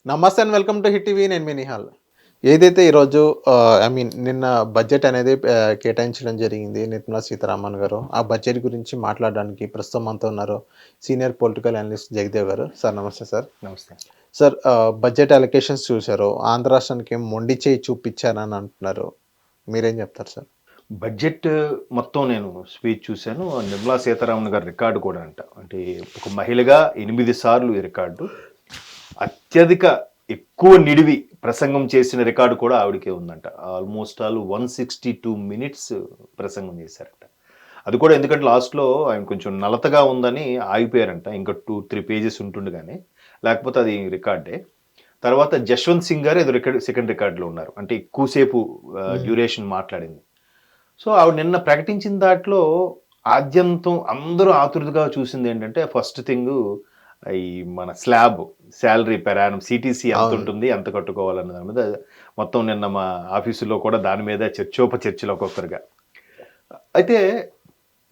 నమస్తే and welcome to hit TV. నేను మీ నిహాల్. ఏదైతే ఈరోజు నిన్న బడ్జెట్ అనేది కేటాయించడం జరిగింది నిర్మలా సీతారామన్ గారు. ఆ బడ్జెట్ గురించి మాట్లాడడానికి ప్రస్తుతం మనతో ఉన్నారు సీనియర్ పొలిటికల్ అనలిస్ట్ జగదేవ్ గారు. సార్ నమస్తే సార్. నమస్తే. సార్ బడ్జెట్ అలొకేషన్స్ చూశారు. ఆంధ్ర రాష్ట్రానికి మొండి చేయి చూపించారని అంటున్నారు. మీరేం చెప్తారు సార్? బడ్జెట్ మొత్తం నేను స్పీచ్ చూశాను. నిర్మలా సీతారామన్ గారి రికార్డు కూడా అంటే ఒక మహిళగా 8 సార్లు ఈ రికార్డు. అత్యధిక ఎక్కువ నిడివి ప్రసంగం చేసిన రికార్డు కూడా ఆవిడకే ఉందంట. ఆల్మోస్ట్ 162 మినిట్స్ ప్రసంగం చేశారంట. అది కూడా ఎందుకంటే లాస్ట్లో ఆయన కొంచెం నలతగా ఉందని ఆగిపోయారంట. ఇంకా 2-3 పేజెస్ ఉంటుండగానే, లేకపోతే అది రికార్డే. తర్వాత జశ్వంత్ సింగ్ గారు ఏదో సెకండ్ రికార్డులో ఉన్నారు, అంటే ఎక్కువసేపు డ్యూరేషన్ మాట్లాడింది. సో ఆవిడ నిన్న ప్రకటించిన దాంట్లో ఆద్యంతం అందరూ ఆతురతగా చూసింది ఏంటంటే, ఫస్ట్ థింగ్ ఈ మన స్లాబ్ శాలరీ పెరానం సిటీసీ ఎంత ఉంటుంది, ఎంత కట్టుకోవాలన్న దాని మీద మొత్తం నిన్న మా ఆఫీసులో కూడా దాని మీద చర్చలు ఒక్కొక్కరుగా. అయితే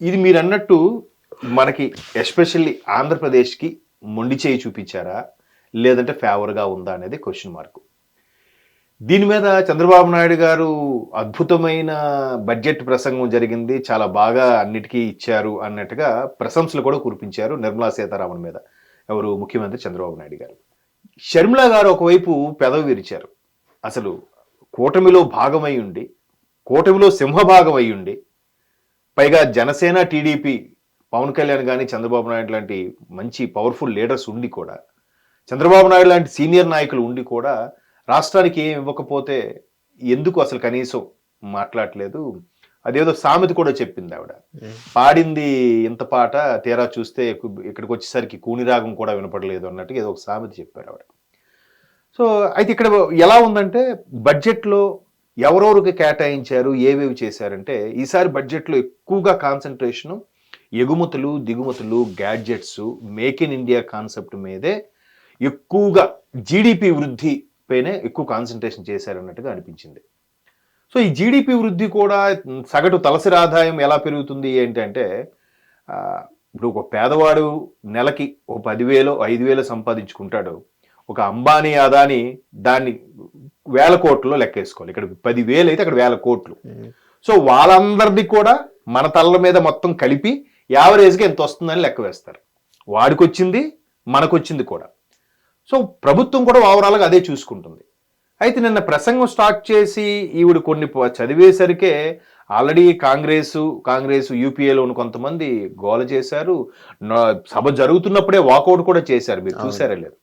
ఇది మీరు అన్నట్టు మనకి ఎస్పెషల్లీ ఆంధ్రప్రదేశ్కి మొండి చేయి చూపించారా లేదంటే ఫేవర్గా ఉందా అనేది క్వశ్చన్ మార్క్. దీని మీద చంద్రబాబు నాయుడు గారు అద్భుతమైన బడ్జెట్ ప్రసంగం జరిగింది, చాలా బాగా అన్నిటికీ ఇచ్చారు అన్నట్టుగా ప్రశంసలు కూడా కురిపించారు నిర్మలా సీతారామన్ మీద. ఎవరు? ముఖ్యమంత్రి చంద్రబాబు నాయుడు గారు. షర్మిల గారు ఒకవైపు పెదవి విరిచారు. అసలు కూటమిలో భాగమై ఉండి, కూటమిలో సింహభాగం అయి ఉండి, పైగా జనసేన, టీడీపీ, పవన్ కళ్యాణ్ కానీ చంద్రబాబు నాయుడు లాంటి మంచి పవర్ఫుల్ లీడర్స్ ఉండి కూడా, చంద్రబాబు నాయుడు లాంటి సీనియర్ నాయకులు ఉండి కూడా రాష్ట్రానికి ఏం ఇవ్వకపోతే ఎందుకు అసలు కనీసం మాట్లాడలేదు. అదేదో సామెత కూడా చెప్పింది ఆవిడ. పాడింది ఇంత పాట, తీరా చూస్తే ఇక్కడికి వచ్చేసరికి కూనిరాగం కూడా వినపడలేదు అన్నట్టుగా ఏదో ఒక సామెత చెప్పారు ఆవిడ. సో అయితే ఇక్కడ ఎలా ఉందంటే, బడ్జెట్లో ఎవరెవరికి కేటాయించారు, ఏవేవి చేశారంటే, ఈసారి బడ్జెట్లో ఎక్కువగా కాన్సన్ట్రేషను ఎగుమతులు, దిగుమతులు, gadgets, make in India concept మీదే ఎక్కువగా, జీడిపి వృద్ధి పైనే ఎక్కువ కాన్సన్ట్రేషన్ చేశారు అన్నట్టుగా అనిపించింది. సో ఈ జీడిపి వృద్ధి కూడా, సగటు తలసరి ఆదాయం ఎలా పెరుగుతుంది ఏంటంటే, ఇప్పుడు ఒక పేదవాడు నెలకి ఒక 10,000 5,000 సంపాదించుకుంటాడు. ఒక అంబానీ, అదాని దాన్ని 1,000 కోట్లలో లెక్కేసుకోవాలి. ఇక్కడ 10,000 అయితే అక్కడ 1,000 కోట్లు. సో వాళ్ళందరిది కూడా మన తల్ల మీద మొత్తం కలిపి యావరేజ్గా ఎంత వస్తుందని లెక్క వేస్తారు. వాడికి వచ్చింది, మనకు వచ్చింది కూడా. సో ప్రభుత్వం కూడా ఓవరాల్గా అదే చూసుకుంటుంది. అయితే నిన్న ప్రసంగం స్టార్ట్ చేసి ఈవిడ కొన్ని చదివేసరికే ఆల్రెడీ కాంగ్రెస్ యూపీఏలో ఉన్న కొంతమంది గోల చేశారు. సభ జరుగుతున్నప్పుడే వాకౌట్ కూడా చేశారు. మీరు చూసారా లేదు?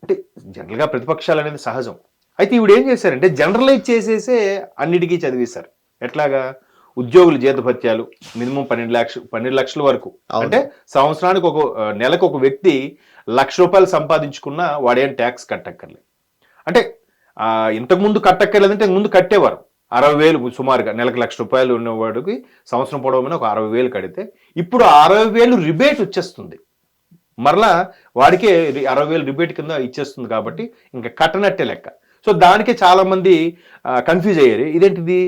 అంటే జనరల్గా ప్రతిపక్షాలు అనేది సహజం. అయితే ఈవిడ ఏం చేశారంటే, జనరలైజ్ చేసేసే అన్నిటికీ చదివేశారు. ఎట్లాగా? ఉద్యోగుల జీతభత్యాలు మినిమం 12 లక్షల వరకు. అంటే సంవత్సరానికి నెలకు ఒక వ్యక్తి ₹1,00,000 సంపాదించుకున్నా వాడేం ట్యాక్స్ కట్టక్కర్లేదు. అంటే ఇంతకుముందు కట్టక్కర్లేదంటే ముందు కట్టేవారు 60,000 సుమారుగా. నెలకు ₹1,00,000 ఉన్నవాడికి సంవత్సరం పొడవునా ఒక 60,000 కడితే, ఇప్పుడు 60,000 రిబేట్ వచ్చేస్తుంది. మరలా వాడికే 60,000 రిబేట్ కింద ఇచ్చేస్తుంది కాబట్టి ఇంకా కట్టనట్టే లెక్క. సో దానికే చాలా మంది కన్ఫ్యూజ్ అయ్యారు. ఇదేంటిది,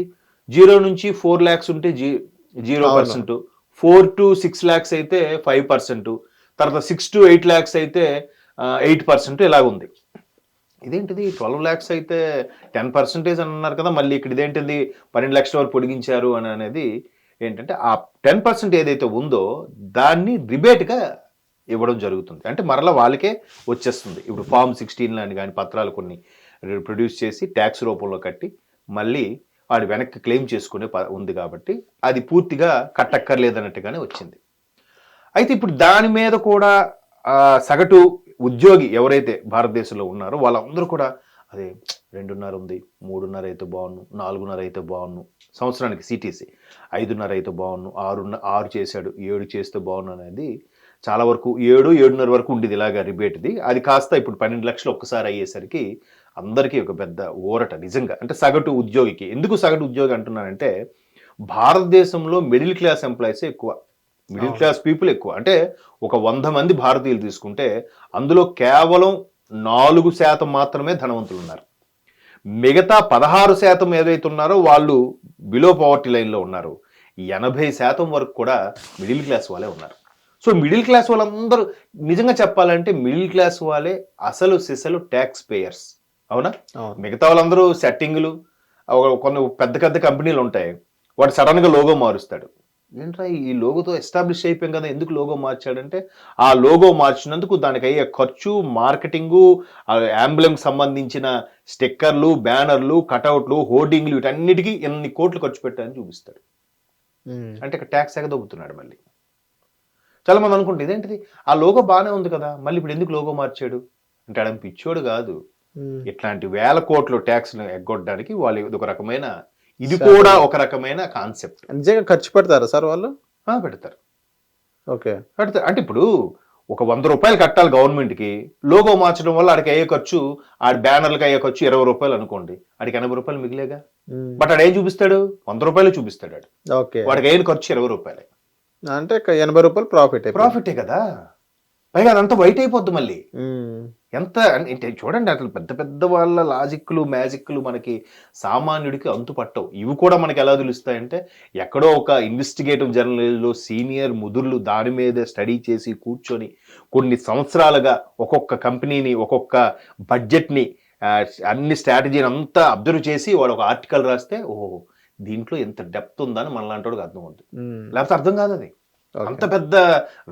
0 నుంచి 4 lakhs ఉంటే 0%, 4 to 6 lakhs అయితే 5%, తర్వాత 6 to 8 lakhs అయితే 8% ఇలాగ ఉంది. ఇదేంటిది 12 lakhs అయితే 10% అని అన్నారు కదా, మళ్ళీ ఇక్కడ ఇదేంటిది 12 లక్షల వరకు పొడిగించారు అని అనేది ఏంటంటే, ఆ 10% ఏదైతే ఉందో దాన్ని రిబేట్గా ఇవ్వడం జరుగుతుంది. అంటే మరలా వాళ్ళకే వచ్చేస్తుంది. ఇప్పుడు Form 16 లాంటి కానీ పత్రాలు కొన్ని ప్రొడ్యూస్ చేసి ట్యాక్స్ రూపంలో కట్టి మళ్ళీ వాడు వెనక్కి క్లెయిమ్ చేసుకునే ఉంది కాబట్టి అది పూర్తిగా కట్టక్కర్లేదన్నట్టుగానే వచ్చింది. అయితే ఇప్పుడు దాని మీద కూడా సగటు ఉద్యోగి ఎవరైతే భారతదేశంలో ఉన్నారో వాళ్ళందరూ కూడా అదే 2.5 ఉంది, 3.5 అయితే బాగున్ను, 4.5 అయితే బాగున్ను, సంవత్సరానికి సిటీసీ 5.5 అయితే బాగున్ను, 6 చేశాడు, 7 చేస్తే బాగున్ను అనేది చాలా వరకు 7-7.5 వరకు ఉండేది ఇలాగా రిబేట్ది. అది కాస్త ఇప్పుడు 12 లక్షలు ఒక్కసారి అయ్యేసరికి అందరికీ ఒక పెద్ద ఊరట నిజంగా. అంటే సగటు ఉద్యోగికి. ఎందుకు సగటు ఉద్యోగి అంటున్నానంటే, భారతదేశంలో మిడిల్ క్లాస్ ఎంప్లాయీసే ఎక్కువ, మిడిల్ క్లాస్ పీపుల్ ఎక్కువ. అంటే ఒక 100 మంది భారతీయులు తీసుకుంటే అందులో కేవలం 4% మాత్రమే ధనవంతులు ఉన్నారు. మిగతా 16% ఏదైతే ఉన్నారో వాళ్ళు బిలో పవర్టీ లైన్లో ఉన్నారు. 80% వరకు కూడా మిడిల్ క్లాస్ వాళ్ళే ఉన్నారు. సో మిడిల్ క్లాస్ వాళ్ళందరూ నిజంగా చెప్పాలంటే మిడిల్ క్లాస్ వాళ్ళే అసలు సిసలు ట్యాక్స్ పేయర్స్. అవునా? అవును. మిగతా వాళ్ళందరూ సెట్టింగ్లు, కొన్ని పెద్ద పెద్ద కంపెనీలు ఉంటాయి, వాడు సడన్ గా లోగో మారుస్తాడు. ఏంట్రా ఈ లోగోతో ఎస్టాబ్లిష్ అయిపోయాం కదా, ఎందుకు లోగో మార్చాడంటే ఆ లోగో మార్చినందుకు దానికి అయ్యే ఖర్చు, మార్కెటింగు, యాంబ్లెమ్ సంబంధించిన స్టిక్కర్లు, బ్యానర్లు, కటౌట్లు, హోర్డింగ్లు, వీటన్నిటికీ ఎన్ని కోట్లు ఖర్చు పెట్టారని చూపిస్తాడు. అంటే ఇక్కడ ట్యాక్స్ ఎగదొబ్బుతున్నాడు మళ్ళీ. చాలా మంది అనుకుంటే ఇదేంటిది, ఆ లోగో బాగానే ఉంది కదా, మళ్ళీ ఇప్పుడు ఎందుకు లోగో మార్చాడు అంటే ఆడ పిచ్చోడు కాదు. ఇట్లాంటి వేల కోట్లు ట్యాక్స్ ఎగ్గొట్టడానికి వాళ్ళు ఇది ఒక రకమైన, ఇది కూడా ఒక రకమైన కాన్సెప్ట్. నిజంగా ఖర్చు పెడతారా సార్ వాళ్ళు? పెడతారు. ఓకే, పెడతారు. అంటే ఇప్పుడు ఒక 100 రూపాయలు కట్టాలి గవర్నమెంట్ కి, లోగో మార్చడం వల్ల ఆడికి అయ్యే ఖర్చు, ఆడి బ్యానర్లకు అయ్యే ఖర్చు 20 రూపాయలు అనుకోండి, ఆడికి 80 రూపాయలు మిగిలేగా. బట్ ఆడు ఏం చూపిస్తాడు, 100 రూపాయలు చూపిస్తాడు ఆడు. ఓకే, వాడికి అయిన ఖర్చు 20 రూపాయలే, అంటే 80 రూపాయలు ప్రాఫిటే కదా. పైగా అదంతా వైట్ అయిపోద్ది మళ్ళీ. ఎంత అంటే చూడండి, అసలు పెద్ద పెద్ద వాళ్ళ లాజిక్లు, మ్యాజిక్లు మనకి సామాన్యుడికి అంతు పట్టవు. ఇవి కూడా మనకి ఎలా తెలుస్తాయంటే, ఎక్కడో ఒక ఇన్వెస్టిగేటివ్ జర్నలిస్టులు, సీనియర్ ముదుర్లు దాని మీద స్టడీ చేసి కూర్చొని కొన్ని సంవత్సరాలుగా ఒక్కొక్క కంపెనీని, ఒక్కొక్క బడ్జెట్ని, అన్ని స్ట్రాటజీని అంతా అబ్జర్వ్ చేసి వాడు ఒక ఆర్టికల్ రాస్తే, ఓహో దీంట్లో ఎంత డెప్త్ ఉందని మనలాంటి అర్థం అవుతుంది. లేకపోతే అర్థం కాదు అది. అంత పెద్ద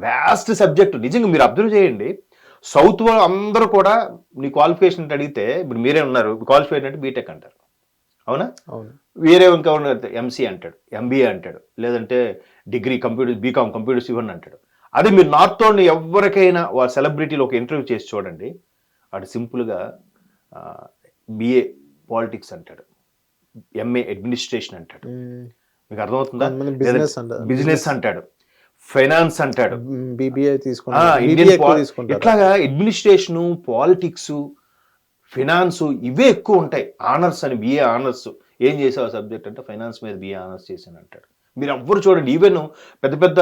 వ్యాస్ట్ సబ్జెక్ట్. నిజంగా మీరు అబ్జర్వ్ చేయండి, సౌత్ వాళ్ళు అందరూ కూడా నీ క్వాలిఫికేషన్ అడిగితే, ఇప్పుడు మీరే ఉన్నారు, క్వాలిఫైడ్ అంటే బీటెక్ అంటారు. అవునా? వేరే ఇంకా ఎంసీ అంటాడు, ఎంబీఏ అంటాడు, లేదంటే డిగ్రీ కంప్యూటర్, బీకామ్ కంప్యూటర్స్ ఇవన్నీ అంటాడు. అదే మీరు నార్త్ వాళ్ళని ఎవరికైనా వాళ్ళ సెలబ్రిటీలు ఒక ఇంటర్వ్యూ చేసి చూడండి, వాడు సింపుల్గా బిఏ పాలిటిక్స్ అంటాడు, ఎంఏ అడ్మినిస్ట్రేషన్ అంటాడు. మీకు అర్థమవుతుందా? బిజినెస్ అంటాడు, ఫైనాన్స్ అంటాడు, ఇట్లాగా అడ్మినిస్ట్రేషన్, పాలిటిక్స్, ఫైనాన్స్ ఇవే ఎక్కువ ఉంటాయి. ఆనర్స్ అని, బిఏ ఆనర్స్. ఏం చేసావు సబ్జెక్ట్ అంటే ఫైనాన్స్ మీద బిఏ ఆనర్స్ చేశాను అంటాడు. మీరు ఎవ్వరు చూడండి, ఈవెన్ పెద్ద పెద్ద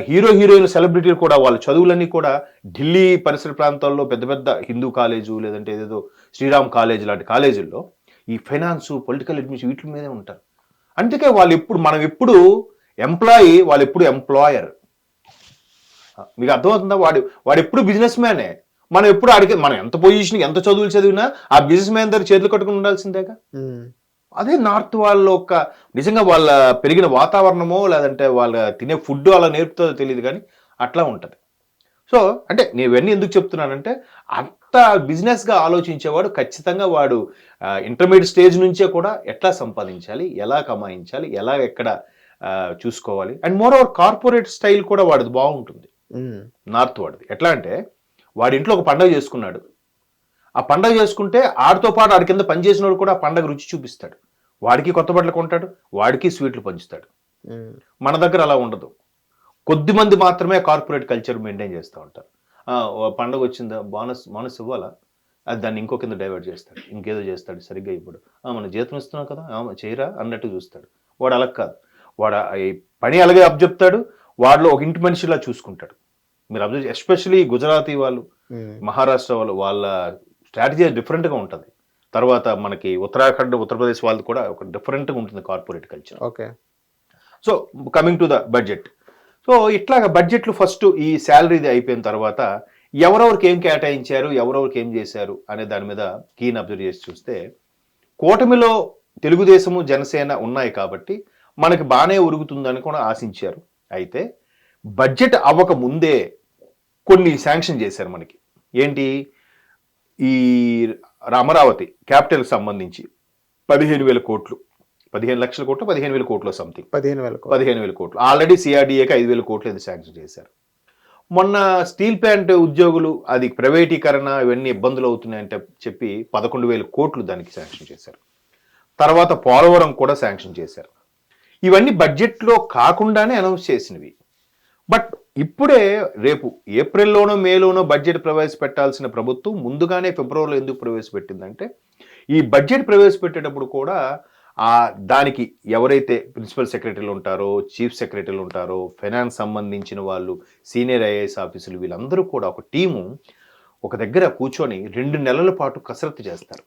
హీరోయిన్ సెలబ్రిటీలు కూడా వాళ్ళ చదువులన్నీ కూడా ఢిల్లీ పరిసర ప్రాంతాల్లో పెద్ద పెద్ద హిందూ కాలేజు, లేదంటే ఏదేదో శ్రీరామ్ కాలేజ్ లాంటి కాలేజీల్లో ఈ ఫైనాన్స్, పొలిటికల్ అడ్మినిస్ట్రేషన్ వీటి మీదే ఉంటారు. అందుకే వాళ్ళు ఎప్పుడు, మనం ఎప్పుడు ఎంప్లాయీ, వాళ్ళు ఎప్పుడు ఎంప్లాయర్. మీకు అర్థమవుతుందా? వాడు ఎప్పుడు బిజినెస్ మ్యానే. మనం ఎప్పుడు అడిగే, మనం ఎంత పొజిషన్, ఎంత చదువులు చదివినా ఆ బిజినెస్ మ్యాన్ దగ్గర చేతులు కట్టుకుని ఉండాల్సిందేగా. అదే నార్త్ వాళ్ళు నిజంగా వాళ్ళ పెరిగిన వాతావరణమో, లేదంటే వాళ్ళ తినే ఫుడ్ అలా నేర్పుతుందో తెలియదు, కానీ అట్లా ఉంటుంది. సో అంటే నేను ఇవన్నీ ఎందుకు చెప్తున్నానంటే, అంత బిజినెస్గా ఆలోచించేవాడు ఖచ్చితంగా వాడు ఇంటర్మీడియట్ స్టేజ్ నుంచే కూడా ఎట్లా సంపాదించాలి, ఎలా కమాయించాలి, ఎలా ఎక్కడ చూసుకోవాలి. And more over corporate style కూడా వాడిది బాగుంటుంది నార్త్ వాడిది. ఎట్లా అంటే, వాడి ఇంట్లో ఒక పండగ చేసుకున్నాడు, ఆ పండగ చేసుకుంటే ఆడితో పాటు ఆడి కింద పనిచేసినోడు కూడా ఆ పండగ రుచి చూపిస్తాడు, వాడికి కొత్త బట్టలు కొంటాడు, వాడికి స్వీట్లు పంచుతాడు. మన దగ్గర అలా ఉండదు. కొద్ది మంది మాత్రమే కార్పొరేట్ కల్చర్ మెయింటైన్ చేస్తూ ఉంటారు. పండగ వచ్చిందా, బోనస్ ఇవ్వాలా, అది దాన్ని ఇంకో కింద డైవర్ట్ చేస్తాడు, ఇంకేదో చేస్తాడు, సరిగ్గా ఇప్పుడు మన జీతం ఇస్తున్నావు కదా, చేయరా అన్నట్టు చూస్తాడు. వాడు అలా కాదు, వాడు పని అలాగే అబ్జెప్తాడు, వాడిలో ఒక ఇంటి మనిషిలా చూసుకుంటాడు. మీరు అబ్జర్వ్, ఎస్పెషలీ గుజరాతీ వాళ్ళు, మహారాష్ట్ర వాళ్ళు, వాళ్ళ స్ట్రాటజీ డిఫరెంట్గా ఉంటుంది. తర్వాత మనకి ఉత్తరాఖండ్, ఉత్తరప్రదేశ్ వాళ్ళది కూడా ఒక డిఫరెంట్గా ఉంటుంది corporate culture. Okay. So coming to the budget. So ఇట్లాగా బడ్జెట్లు ఫస్ట్ ఈ శాలరీది అయిపోయిన తర్వాత ఎవరెవరికి ఏం కేటాయించారు, ఎవరెవరికి ఏం చేశారు అనే దాని మీద కీన్ అబ్జర్వ్ చేసి చూస్తే, కూటమిలో తెలుగుదేశము, జనసేన ఉన్నాయి కాబట్టి మనకి బాగానే ఉరుగుతుందని కూడా ఆశించారు. అయితే బడ్జెట్ అవ్వక ముందే కొన్ని శాంక్షన్ చేశారు మనకి. ఏంటి, ఈ అమరావతి క్యాపిటల్కి సంబంధించి 15,000 కోట్లు, 15 లక్షల కోట్లు, 15,000 కోట్లు సంథింగ్, 15,000 కోట్లు. ఆల్రెడీ సిఆర్డీఏకి 5,000 కోట్లు ఇది శాంక్షన్ చేశారు. మొన్న స్టీల్ ప్లాంట్ ఉద్యోగులు, అది ప్రైవేటీకరణ, ఇవన్నీ ఇబ్బందులు అవుతున్నాయంటే చెప్పి 11,000 కోట్లు దానికి శాంక్షన్ చేశారు. తర్వాత పోలవరం కూడా శాంక్షన్ చేశారు. ఇవన్నీ బడ్జెట్లో కాకుండానే అనౌన్స్ చేసినవి. బట్ ఇప్పుడే రేపు ఏప్రిల్లోనో మేలోనో బడ్జెట్ ప్రవేశపెట్టాల్సిన ప్రభుత్వం ముందుగానే ఫిబ్రవరిలో ఎందుకు ప్రవేశపెట్టిందంటే, ఈ బడ్జెట్ ప్రవేశపెట్టేటప్పుడు కూడా దానికి ఎవరైతే ప్రిన్సిపల్ సెక్రటరీలు ఉంటారో, చీఫ్ సెక్రటరీలు ఉంటారో, ఫైనాన్స్ సంబంధించిన వాళ్ళు, సీనియర్ ఐఏఎస్ ఆఫీసులు, వీళ్ళందరూ కూడా ఒక టీము ఒక దగ్గర కూర్చొని 2 నెలల పాటు కసరత్తు చేస్తారు.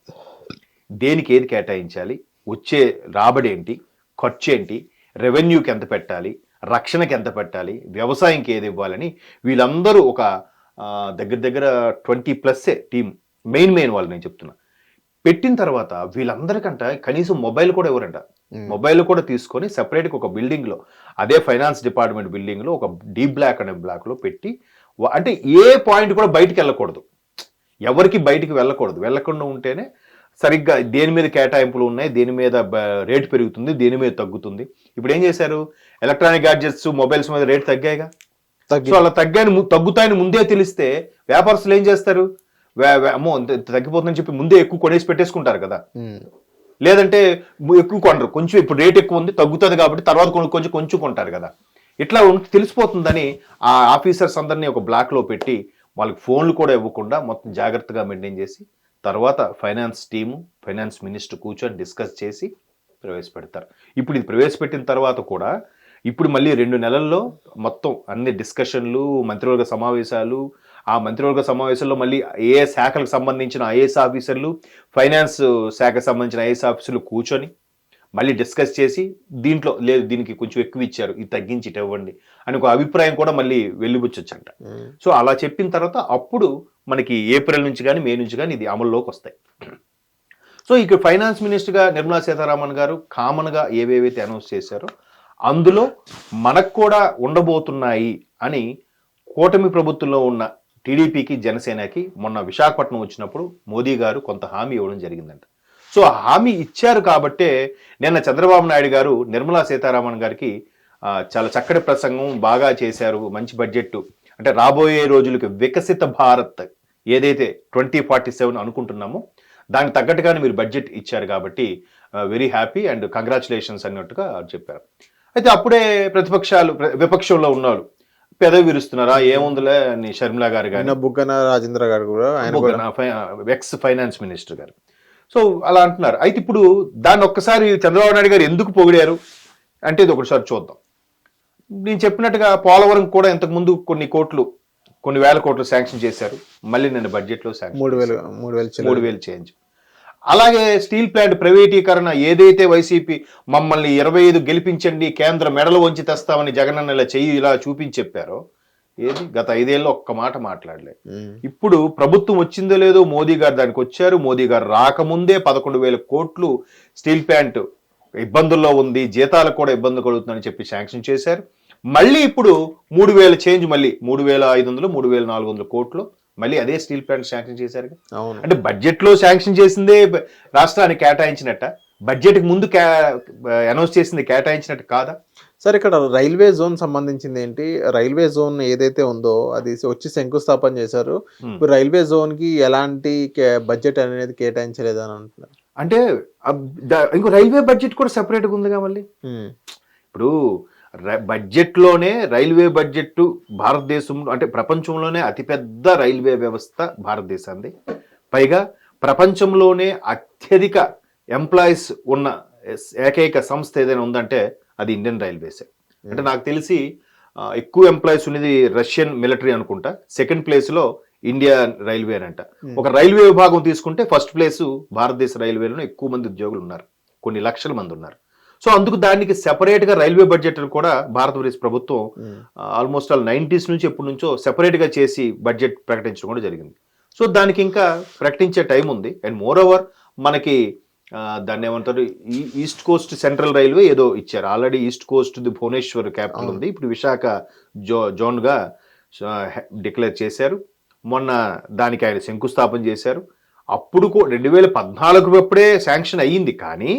దేనికి ఏది కేటాయించాలి, వచ్చే రాబడి ఏంటి, ఖర్చు ఏంటి, రెవెన్యూకి ఎంత పెట్టాలి, రక్షణకి ఎంత పెట్టాలి, వ్యవసాయంకి ఏది ఇవ్వాలని వీళ్ళందరూ ఒక దగ్గర దగ్గర 20+ టీం మెయిన్ వాళ్ళు నేను చెప్తున్నా. పెట్టిన తర్వాత వీళ్ళందరికంట కనీసం మొబైల్ కూడా ఎవరంట, మొబైల్ కూడా తీసుకొని సెపరేట్గా ఒక బిల్డింగ్లో, అదే ఫైనాన్స్ డిపార్ట్మెంట్ బిల్డింగ్లో ఒక డీ బ్లాక్ అనే బ్లాక్లో పెట్టి, అంటే ఏ పాయింట్ కూడా బయటికి వెళ్ళకూడదు, ఎవరికి బయటికి వెళ్ళకుండా ఉంటేనే సరిగ్గా దేని మీద కేటాయింపులు ఉన్నాయి, దేని మీద రేటు పెరుగుతుంది, దేని మీద తగ్గుతుంది. ఇప్పుడు ఏం చేశారు, ఎలక్ట్రానిక్ గ్యాడ్జెట్స్ మొబైల్స్ మీద రేటు తగ్గాయిగా. సో అలా తగ్గుతాయని ముందే తెలిస్తే వ్యాపారస్తులు ఏం చేస్తారు, అమ్మో తగ్గిపోతుందని చెప్పి ముందే ఎక్కువ కొనేసి పెట్టేసుకుంటారు కదా. లేదంటే ఎక్కువ కొనరు, కొంచెం ఇప్పుడు రేట్ ఎక్కువ ఉంది తగ్గుతుంది కాబట్టి తర్వాత కొంచెం కొంటారు కదా. ఇట్లా తెలిసిపోతుందని ఆ ఆఫీసర్స్ అందరినీ ఒక బ్లాక్లో పెట్టి వాళ్ళకి ఫోన్లు కూడా ఇవ్వకుండా మొత్తం జాగ్రత్తగా మెయింటైన్ చేసి తర్వాత ఫైనాన్స్ టీము, ఫైనాన్స్ మినిస్టర్ కూర్చొని డిస్కస్ చేసి ప్రవేశపెడతారు. ఇప్పుడు ఇది ప్రవేశపెట్టిన తర్వాత కూడా ఇప్పుడు మళ్ళీ 2 నెలల్లో మొత్తం అన్ని డిస్కషన్లు, మంత్రివర్గ సమావేశాలు, ఆ మంత్రివర్గ సమావేశంలో మళ్ళీ ఏ శాఖలకు సంబంధించిన ఐఏఎస్ ఆఫీసర్లు, ఫైనాన్స్ శాఖకు సంబంధించిన ఐఏఎస్ ఆఫీసర్లు కూర్చొని మళ్ళీ డిస్కస్ చేసి దీంట్లో లేదు దీనికి కొంచెం ఎక్కువ ఇచ్చారు, ఇది తగ్గించి ఇవ్వండి అని ఒక అభిప్రాయం కూడా మళ్ళీ వెలిబుచ్చొచ్చంట. సో అలా చెప్పిన తర్వాత అప్పుడు మనకి ఏప్రిల్ నుంచి కానీ మే నుంచి కానీ ఇది అమల్లోకి వస్తాయి. సో ఇక ఫైనాన్స్ మినిస్టర్గా నిర్మలా సీతారామన్ గారు కామన్గా ఏవేవైతే అనౌన్స్ చేశారో అందులో మనకు కూడా ఉండబోతున్నాయి అని కూటమి ప్రభుత్వంలో ఉన్న టీడీపీకి, జనసేనకి మొన్న విశాఖపట్నం వచ్చినప్పుడు మోదీ గారు కొంత హామీ ఇవ్వడం జరిగిందంట. సో ఆ హామీ ఇచ్చారు కాబట్టే నిన్న చంద్రబాబు నాయుడు గారు నిర్మలా సీతారామన్ గారికి చాలా చక్కటి ప్రసంగం బాగా చేశారు, మంచి బడ్జెట్, అంటే రాబోయే రోజులకి వికసిత భారత్ ఏదైతే 2047 అనుకుంటున్నామో దానికి తగ్గట్టుగానే మీరు బడ్జెట్ ఇచ్చారు కాబట్టి వెరీ హ్యాపీ అండ్ కంగ్రాచులేషన్స్ అన్నట్టుగా చెప్పారు. అయితే అప్పుడే విపక్షంలో ఉన్నారు పెదవి విరుస్తున్నారా, ఏముందిలే అని షర్మిలా గారు కానీ, బుగ్గన రాజేంద్ర గారు కూడా, ఎక్స్ ఫైనాన్స్ మినిస్టర్ గారు. సో అలా అంటున్నారు. అయితే ఇప్పుడు దాన్ని ఒక్కసారి చంద్రబాబు నాయుడు గారు ఎందుకు పొగిడారు అంటే ఇది ఒకసారి చూద్దాం. నేను చెప్పినట్టుగా పోలవరం కూడా ఇంతకుముందు కొన్ని వేల కోట్లు శాంక్షన్ చేశారు, మళ్ళీ నిన్న బడ్జెట్లో శాంక్షన్ 3,000 చేంజ్. అలాగే స్టీల్ ప్లాంట్ ప్రైవేటీకరణ ఏదైతే వైసీపీ మమ్మల్ని 25 గెలిపించండి కేంద్ర మెడలు వంచి తెస్తామని జగనన్న ఇలా చూపించి చెప్పారో, ఏది గత 5 ఏళ్ళలో ఒక్క మాట మాట్లాడలేదు. ఇప్పుడు ప్రభుత్వం వచ్చిందో లేదో మోదీ గారు దానికి వచ్చారు. మోదీ గారు రాకముందే 11,000 కోట్లు స్టీల్ ప్లాంట్ ఇబ్బందుల్లో ఉంది, జీతాలకు కూడా ఇబ్బంది కలుగుతుందని చెప్పి శాంక్షన్ చేశారు. మళ్ళీ ఇప్పుడు 3,000 చేంజ్, మళ్ళీ 3,500 3,400 కోట్లు మళ్ళీ అదే స్టీల్ ప్లాంట్ శాంక్షన్ చేశారు. అంటే బడ్జెట్ లో శాంక్షన్ చేసిందే రాష్ట్రానికి కేటాయించినట్ట, బడ్జెట్ కి ముందు అనౌన్స్ చేసింది కేటాయించినట్టు కాదా? సార్ ఇక్కడ రైల్వే జోన్ సంబంధించింది ఏంటి, రైల్వే జోన్ ఏదైతే ఉందో అది వచ్చి శంకుస్థాపన చేశారు. ఇప్పుడు రైల్వే జోన్ కి ఎలాంటి బడ్జెట్ అనేది కేటాయించలేదు అని అంటున్నారు. అంటే ఇంకో రైల్వే బడ్జెట్ కూడా సెపరేట్ గా ఉందిగా మళ్ళీ. ఇప్పుడు బడ్జెట్లోనే రైల్వే బడ్జెట్ భారతదేశంలో, అంటే ప్రపంచంలోనే అతిపెద్ద రైల్వే వ్యవస్థ భారతదేశాన్ని, పైగా ప్రపంచంలోనే అత్యధిక ఎంప్లాయీస్ ఉన్న ఏకైక సంస్థ ఏదైనా ఉందంటే అది ఇండియన్ రైల్వేసే. అంటే నాకు తెలిసి ఎక్కువ ఎంప్లాయీస్ ఉన్నది రష్యన్ మిలిటరీ అనుకుంటా, సెకండ్ ప్లేస్లో ఇండియా రైల్వే అంట. ఒక రైల్వే విభాగం తీసుకుంటే ఫస్ట్ ప్లేసు భారతదేశ రైల్వేలో ఎక్కువ మంది ఉద్యోగులు ఉన్నారు, కొన్ని లక్షల మంది ఉన్నారు. సో అందుకు దానికి సెపరేట్ గా రైల్వే బడ్జెట్ కూడా భారతదేశ ప్రభుత్వం ఆల్మోస్ట్ ఆల్ 90s నుంచి ఎప్పటి నుంచో సెపరేట్ గా చేసి బడ్జెట్ ప్రకటించడం కూడా జరిగింది. సో దానికి ఇంకా ప్రకటించే టైం ఉంది. అండ్ మోర్ ఓవర్ మనకి దాన్ని ఏమంటారు, ఈస్ట్ కోస్ట్ సెంట్రల్ రైల్వే ఏదో ఇచ్చారు already. East coast the Bhubaneswar capital ఉంది, ఇప్పుడు విశాఖ జోన్ గా డిక్లేర్ చేశారు. మొన్న దానికి ఆయన శంకుస్థాపన చేశారు. అప్పుడు 2014 అప్పుడే శాంక్షన్ అయ్యింది, కానీ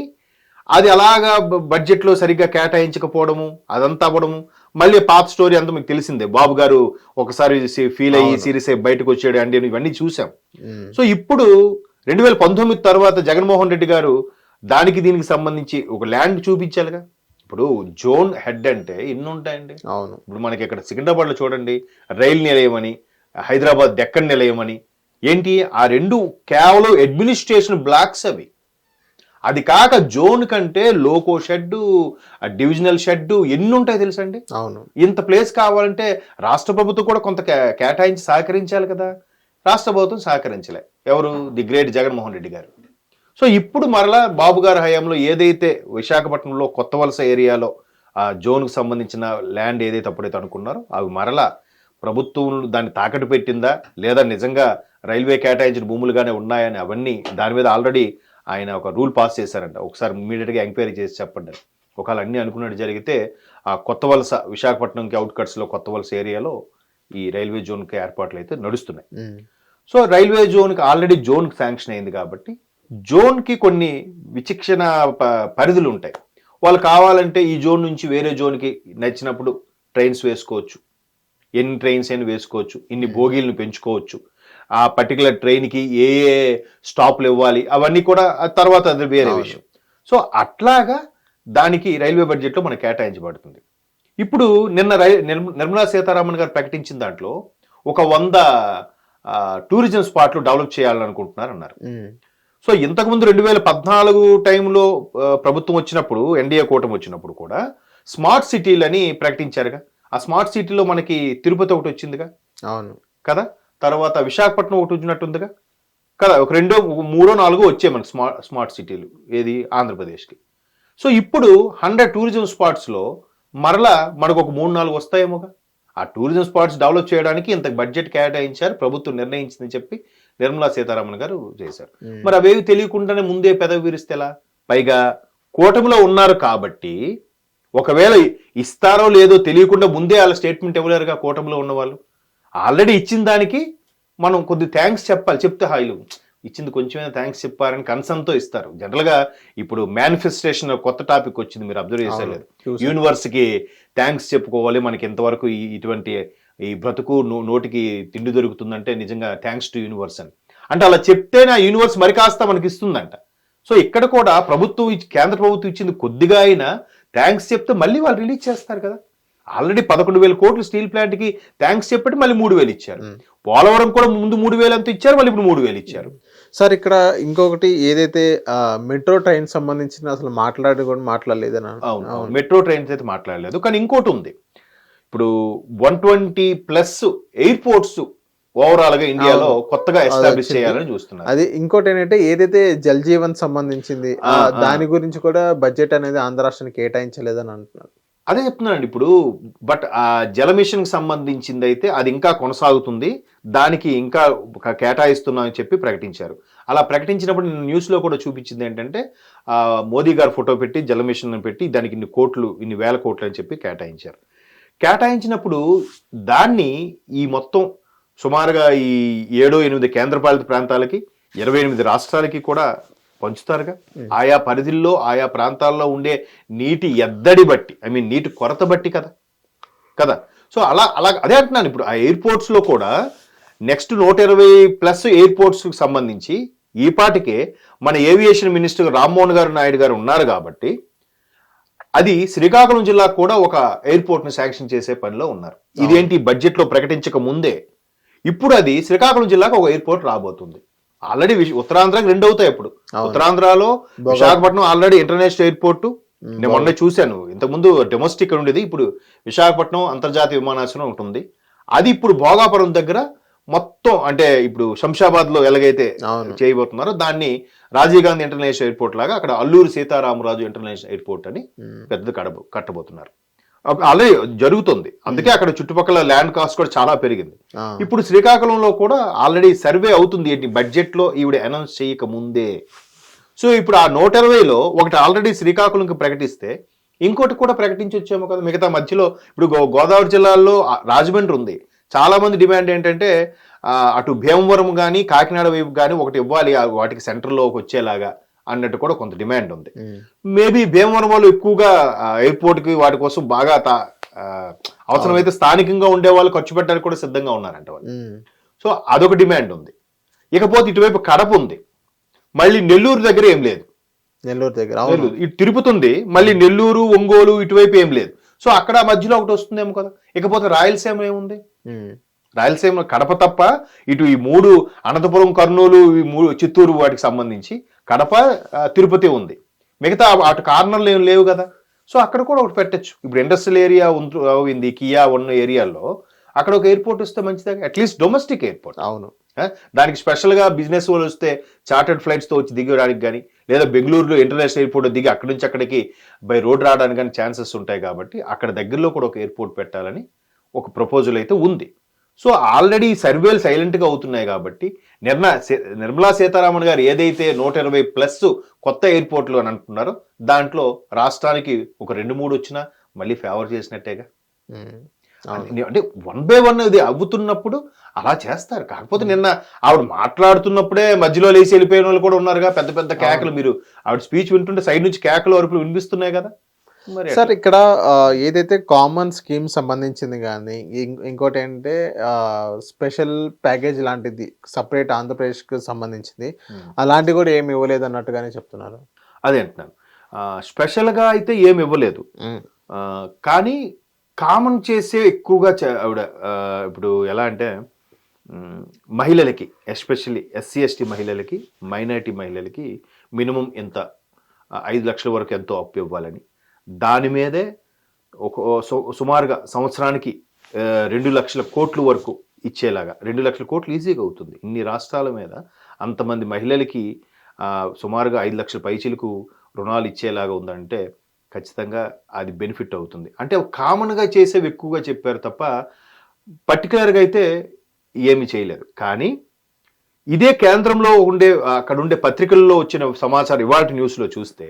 అది అలాగా బడ్జెట్లో సరిగ్గా కేటాయించకపోవడము, అదంతా అవ్వడము. మళ్ళీ పాత స్టోరీ అంతా మీకు తెలిసిందే, బాబు గారు ఒకసారి ఫీల్ అయ్యి సీరియస్ అయ్యి బయటకు వచ్చాడు అండి, ఇవన్నీ చూసాం. సో ఇప్పుడు 2019 తర్వాత జగన్మోహన్ రెడ్డి గారు దీనికి సంబంధించి ఒక ల్యాండ్ చూపించాలిగా. ఇప్పుడు జోన్ హెడ్ అంటే ఎన్ని ఉంటాయండి. అవును, ఇప్పుడు మనకి ఇక్కడ సికింద్రాబాద్లో చూడండి రైల్ నిలయం అని, హైదరాబాద్ దక్కన్ నిలయం అని, ఏంటి ఆ రెండు కేవలం అడ్మినిస్ట్రేషన్ బ్లాక్స్ అవి. అది కాక జోన్ కంటే లోకో షెడ్, డివిజనల్ షెడ్ ఎన్ని ఉంటాయి తెలుసండి. అవును, ఇంత ప్లేస్ కావాలంటే రాష్ట్ర ప్రభుత్వం కూడా కొంత కేటాయించి సహకరించాలి కదా. రాష్ట్ర ప్రభుత్వం సహకరించలే. ఎవరు? ది గ్రేట్ జగన్మోహన్ రెడ్డి గారు. సో ఇప్పుడు మరలా బాబు గారి హయాంలో ఏదైతే విశాఖపట్నంలో కొత్త వలస ఏరియాలో ఆ జోన్కు సంబంధించిన ల్యాండ్ ఏదైతే అప్పుడైతే అనుకున్నారో అవి మరలా ప్రభుత్వం దాన్ని తాకట్టు పెట్టిందా లేదా నిజంగా రైల్వే కేటాయించిన భూములుగానే ఉన్నాయని అవన్నీ దాని మీద ఆల్రెడీ ఆయన ఒక రూల్ పాస్ చేశారంట. ఒకసారి ఇమీడియట్గా ఎంక్వైరీ చేసి చెప్పండి. ఒకవేళ అన్నీ అనుకున్నట్టు జరిగితే ఆ కొత్త వలస విశాఖపట్నంకి అవుట్కట్స్లో కొత్త వలస ఏరియాలో ఈ రైల్వే జోన్కి ఏర్పాట్లు అయితే నడుస్తున్నాయి. సో రైల్వే జోన్కి ఆల్రెడీ జోన్కి శాంక్షన్ అయింది కాబట్టి జోన్కి కొన్ని విచక్షణ పరిధులు ఉంటాయి. వాళ్ళు కావాలంటే ఈ జోన్ నుంచి వేరే జోన్కి నచ్చినప్పుడు ట్రైన్స్ వేసుకోవచ్చు, ఎన్ని ట్రైన్స్ అయినా వేసుకోవచ్చు, ఇన్ని బోగీలను పెంచుకోవచ్చు, ఆ పర్టికులర్ ట్రైన్కి ఏ ఏ స్టాప్లు ఇవ్వాలి అవన్నీ కూడా తర్వాత అది వేరే విషయం. సో అట్లాగా దానికి రైల్వే బడ్జెట్లో మనకు కేటాయించబడుతుంది. ఇప్పుడు నిన్న నిర్మలా సీతారామన్ గారు ప్రకటించిన దాంట్లో ఒక 100 టూరిజం స్పాట్లు డెవలప్ చేయాలనుకుంటున్నారు అన్నారు. సో ఇంతకుముందు 2014 టైంలో ప్రభుత్వం వచ్చినప్పుడు ఎన్డీఏ కూటమి వచ్చినప్పుడు కూడా స్మార్ట్ సిటీలని ప్రకటించారుగా. ఆ స్మార్ట్ సిటీలో మనకి తిరుపతి ఒకటి వచ్చిందిగా, అవును కదా, తర్వాత విశాఖపట్నం ఒకటి వచ్చినట్టుందిగా కదా, ఒక 2, 3, 4 వచ్చాయి మనకి స్మార్ట్ సిటీలు ఏది ఆంధ్రప్రదేశ్కి. సో ఇప్పుడు 100 టూరిజం స్పాట్స్లో మరలా మనకు ఒక 3-4 వస్తాయేమోగా. ఆ టూరిజం స్పాట్స్ డెవలప్ చేయడానికి ఇంత బడ్జెట్ కేటాయించారు, ప్రభుత్వం నిర్ణయించిందని చెప్పి నిర్మలా సీతారామన్ గారు చేశారు. మరి అవేవి తెలియకుండానే ముందే పెదవి విరిస్తేలా? పైగా కూటమిలో ఉన్నారు కాబట్టి ఒకవేళ ఇస్తారో లేదో తెలియకుండా ముందే వాళ్ళ స్టేట్మెంట్ ఇవ్వలేరుగా కూటమిలో ఉన్న వాళ్ళు. ఆల్రెడీ ఇచ్చిన దానికి మనం కొద్ది థ్యాంక్స్ చెప్పాలి, చెప్తే హాయిలు ఇచ్చింది కొంచెమైనా థ్యాంక్స్ చెప్పారని కన్సర్న్తో ఇస్తారు. జనరల్గా ఇప్పుడు మేనిఫెస్టేషన్ కొత్త టాపిక్ వచ్చింది, మీరు అబ్జర్వ్ చేసేలేదు. యూనివర్స్కి థ్యాంక్స్ చెప్పుకోవాలి, మనకి ఇంతవరకు ఇటువంటి ఈ బ్రతుకు నోటికి తిండి దొరుకుతుందంటే నిజంగా థ్యాంక్స్ టు యూనివర్స్ అని అంటే అలా చెప్తేనే ఆ యూనివర్స్ మరి కాస్త మనకి ఇస్తుందంట. సో ఇక్కడ కూడా కేంద్ర ప్రభుత్వం ఇచ్చింది కొద్దిగా అయినా థ్యాంక్స్ చెప్తే మళ్ళీ వాళ్ళు రిలీజ్ చేస్తారు కదా. ఆల్రెడీ 11,000 కోట్లు స్టీల్ ప్లాంట్కి థ్యాంక్స్ చెప్పి మళ్ళీ 3,000 ఇచ్చారు. పోలవరం కూడా ముందు 3,000 అంత ఇచ్చారు, మళ్ళీ ఇప్పుడు 3,000 ఇచ్చారు. సార్ ఇక్కడ ఇంకొకటి ఏదైతే మెట్రో ట్రైన్ సంబంధించిన అసలు మాట్లాడలేదనా? అవును, మెట్రో ట్రైన్స్ అయితే మాట్లాడలేదు. కానీ ఇంకోటి ఉంది, ఇప్పుడు 120+ ఎయిర్పోర్ట్స్ ఓవరాల్ గా ఇండియాలో కొత్తగా ఎస్టాబ్లిష్ చేయాలని చూస్తున్నారు. అది ఇంకోటి ఏంటంటే ఏదైతే జల్ జీవన్ సంబంధించింది దాని గురించి కూడా బడ్జెట్ అనేది ఆంధ్ర రాష్ట్రానికి కేటాయించలేదని అంటున్నారు. అదే చెప్తున్నానండి. ఇప్పుడు బట్ ఆ జల మిషన్ కి సంబంధించింది అయితే అది ఇంకా కొనసాగుతుంది, దానికి ఇంకా కేటాయిస్తున్నామని చెప్పి ప్రకటించారు. అలా ప్రకటించినప్పుడు నేను న్యూస్లో కూడా చూపించింది ఏంటంటే మోదీ గారు ఫోటో పెట్టి జల మిషన్ పెట్టి దానికి ఇన్ని వేల కోట్లు అని చెప్పి కేటాయించారు. కేటాయించినప్పుడు దాన్ని ఈ మొత్తం సుమారుగా ఈ 7-8 కేంద్రపాలిత ప్రాంతాలకి 28 రాష్ట్రాలకి కూడా పంచుతారుగా. ఆయా పరిధిల్లో ఆయా ప్రాంతాల్లో ఉండే నీటి ఎద్దడి బట్టి, నీటి కొరత బట్టి కదా. సో అలా అదే అంటున్నాను. ఇప్పుడు ఆ ఎయిర్పోర్ట్స్లో కూడా నెక్స్ట్ 120+ ఎయిర్పోర్ట్స్కి సంబంధించి ఈ పాటికే మన ఏవియేషన్ మినిస్టర్ రామ్మోహన్ నాయుడు గారు ఉన్నారు కాబట్టి అది శ్రీకాకుళం జిల్లాకు కూడా ఒక ఎయిర్పోర్ట్ను శాంక్షన్ చేసే పనిలో ఉన్నారు. ఇదేంటి బడ్జెట్లో ప్రకటించక ముందే ఇప్పుడు అది శ్రీకాకుళం జిల్లాకు ఒక ఎయిర్పోర్ట్ రాబోతుంది. ఆల్రెడీ ఉత్తరాంధ్రకి 2 అవుతాయి. ఇప్పుడు ఉత్తరాంధ్రలో విశాఖపట్నం ఆల్రెడీ ఇంటర్నేషనల్ ఎయిర్పోర్ట్ నేను మొన్న చూశాను. ఇంతకుముందు డొమెస్టిక్ ఉండేది, ఇప్పుడు విశాఖపట్నం అంతర్జాతీయ విమానాశ్రయం ఉంటుంది. అది ఇప్పుడు భోగాపురం దగ్గర మొత్తం అంటే ఇప్పుడు శంషాబాద్ లో ఎలాగైతే చేయబోతున్నారో దాన్ని రాజీవ్ గాంధీ ఇంటర్నేషనల్ ఎయిర్పోర్ట్ లాగా అక్కడ అల్లూరు సీతారామరాజు ఇంటర్నేషనల్ ఎయిర్పోర్ట్ అని పెద్ద కట్టబోతున్నారు. ఆల్రెడీ జరుగుతుంది. అందుకే అక్కడ చుట్టుపక్కల ల్యాండ్ కాస్ట్ కూడా చాలా పెరిగింది. ఇప్పుడు శ్రీకాకుళంలో కూడా ఆల్రెడీ సర్వే అవుతుంది ఏంటి బడ్జెట్ లో ఈవిడ అనౌన్స్ చేయక ముందే. సో ఇప్పుడు ఆ 120లో ఒకటి ఆల్రెడీ శ్రీకాకుళంకి ప్రకటిస్తే ఇంకోటి కూడా ప్రకటించొచ్చేమో కదా. మిగతా మధ్యలో ఇప్పుడు గోదావరి జిల్లాల్లో రాజమండ్రి ఉంది. చాలా మంది డిమాండ్ ఏంటంటే అటు భీమవరం కానీ కాకినాడ వైపు కానీ ఒకటి ఇవ్వాలి, వాటికి సెంటర్లోకి వచ్చేలాగా అన్నట్టు కూడా కొంత డిమాండ్ ఉంది. మేబీ భీమవరం వాళ్ళు ఎక్కువగా ఎయిర్పోర్ట్కి వాటి కోసం బాగా అవసరమైతే స్థానికంగా ఉండే వాళ్ళు ఖర్చు పెట్టడానికి కూడా సిద్ధంగా ఉన్నారంట వాళ్ళు. సో అదొక డిమాండ్ ఉంది. ఇకపోతే ఇటువైపు కడప ఉంది, మళ్ళీ నెల్లూరు దగ్గర ఏం లేదు. నెల్లూరు దగ్గర ఇటు తిరుపతి ఉంది, మళ్ళీ నెల్లూరు ఒంగోలు ఇటువైపు ఏం లేదు. సో అక్కడ మధ్యలో ఒకటి వస్తుందేమో కదా. ఇకపోతే రాయలసీమ ఏముంది, రాయలసీమ కడప తప్ప ఇటు ఈ 3 అనంతపురం కర్నూలు ఈ 3 చిత్తూరు వాటికి సంబంధించి కడప తిరుపతి ఉంది. మిగతా అటు కార్నర్లు ఏం లేవు కదా. సో అక్కడ కూడా ఒకటి పెట్టచ్చు. ఇప్పుడు ఇండస్ట్రియల్ ఏరియా ఉంది, కియా ఉన్న ఏరియాలో అక్కడ ఒక ఎయిర్పోర్ట్ వస్తే మంచిదే, అట్లీస్ట్ డొమెస్టిక్ ఎయిర్పోర్ట్. అవును. దానికి స్పెషల్గా బిజినెస్ వాళ్ళు వస్తే చార్టర్డ్ ఫ్లైట్స్తో వచ్చి దిగడానికి కానీ, లేదా బెంగళూరులో ఇంటర్నేషనల్ ఎయిర్పోర్ట్ దిగి అక్కడి నుంచి అక్కడికి బై రోడ్ రావడానికి కానీ ఛాన్సెస్ ఉంటాయి కాబట్టి అక్కడ దగ్గరలో కూడా ఒక ఎయిర్పోర్ట్ పెట్టాలని ఒక ప్రపోజల్ అయితే ఉంది. సో ఆల్రెడీ సర్వేలు సైలెంట్గా అవుతున్నాయి కాబట్టి నిర్మలా సీతారామన్ గారు ఏదైతే 120+ కొత్త ఎయిర్పోర్ట్లు అని అంటున్నారో దాంట్లో రాష్ట్రానికి ఒక 2-3 వచ్చినా మళ్ళీ ఫేవర్ చేసినట్టేగా. అంటే 1 by 1 ఇది అవుతున్నప్పుడు అలా చేస్తారు. కాకపోతే నిన్న ఆవిడ మాట్లాడుతున్నప్పుడే మధ్యలో లేచి వెళ్ళిపోయిన వాళ్ళు కూడా ఉన్నారుగా, పెద్ద పెద్ద కేకలు. మీరు ఆవిడ స్పీచ్ వింటుంటే సైడ్ నుంచి కేకలు వరకు వినిపిస్తున్నాయి కదా. మరి సార్ ఇక్కడ ఏదైతే కామన్ స్కీమ్ సంబంధించింది కానీ ఇంకోటి ఏంటంటే స్పెషల్ ప్యాకేజ్ లాంటిది సపరేట్ ఆంధ్రప్రదేశ్కి సంబంధించింది అలాంటివి కూడా ఏమి ఇవ్వలేదు అన్నట్టుగానే చెప్తున్నారు. అదే అంటున్నాను, స్పెషల్గా అయితే ఏమి ఇవ్వలేదు. కానీ కామన్ చేసే ఎక్కువగా ఆవిడ ఇప్పుడు ఎలా అంటే మహిళలకి, ఎస్పెషల్లీ SC/ST మహిళలకి, మైనారిటీ మహిళలకి మినిమం ఎంత 5 లక్షల వరకు ఎంతో అప్పు ఇవ్వాలని, దాని మీదే ఒక సుమారుగా సంవత్సరానికి 2 లక్షల కోట్ల వరకు ఇచ్చేలాగా. 2 లక్షల కోట్లు ఈజీగా అవుతుంది ఇన్ని రాష్ట్రాల మీద అంతమంది మహిళలకి. సుమారుగా 5 లక్షల పైచీలకు రుణాలు ఇచ్చేలాగా ఉందంటే ఖచ్చితంగా అది బెనిఫిట్ అవుతుంది. అంటే కామన్గా చేసేవి ఎక్కువగా చెప్పారు తప్ప పర్టికులర్గా అయితే ఏమి చేయలేదు. కానీ ఇదే కేంద్రంలో ఉండే అక్కడ ఉండే పత్రికల్లో వచ్చిన సమాచారం ఇవాళ న్యూస్లో చూస్తే